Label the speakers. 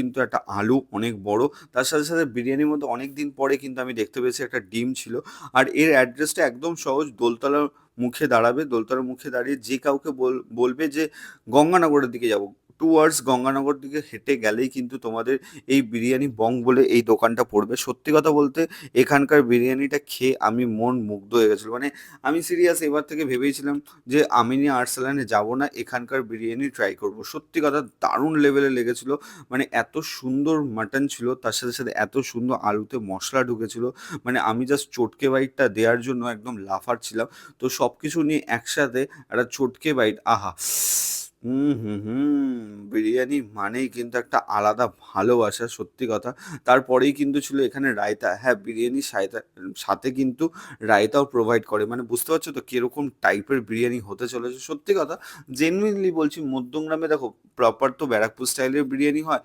Speaker 1: কিন্তু একটা আলু অনেক বড়। তার সাথে, সাথে বিরিয়ানির মধ্যে অনেকদিন পরে কিন্তু আমি দেখতে পেয়েছি একটা ডিম ছিল। আর এর অ্যাড্রেসটা একদম সহজ। দোলতলার মুখে দাঁড়াবে। দোলতলার মুখে দাঁড়িয়ে যে কাউকে বলবে যে গঙ্গানগরের দিকে যাবো। টুয়ার্ডস গঙ্গানগর দিকে হেঁটে গেলেই কিন্তু তোমাদের এই বিরিয়ানি বং বলে এই দোকানটা পড়বে। সত্যি কথা বলতে এখানকার বিরিয়ানিটা খেয়ে আমি মন মুগ্ধ হয়ে গেছিলো। মানে আমি সিরিয়াস এবার থেকে ভেবেইছিলাম যে আমিনি আর্সেলানে যাবো না, এখানকার বিরিয়ানি ট্রাই করবো। সত্যি কথা দারুণ লেভেলে লেগেছিল। মানে এত সুন্দর মাটন ছিল, তার সাথে সাথে এত সুন্দর আলুতে মশলা ঢুকেছিল। মানে আমি জাস্ট চটকে বাইটটা দেওয়ার জন্য একদম লাফাচ্ছিলাম। তো সব কিছু নিয়ে একসাথে একটা চটকে বাইট, আহা! হুম, হুম, হুম। বিরিয়ানি মানেই কিন্তু একটা আলাদা ভালোবাসা, সত্যি কথা। তারপরেই কিন্তু ছিল এখানে রায়তা। হ্যাঁ, বিরিয়ানির সাথে কিন্তু রায়তাও প্রোভাইড করে। মানে বুঝতে পারছো তো কিরকম টাইপের বিরিয়ানি হতে চলেছে? সত্যি কথা জেনুইনলি বলছি, মধ্যমগ্রামে দেখো প্রপার তো ব্যারাকপুর স্টাইলের বিরিয়ানি হয়।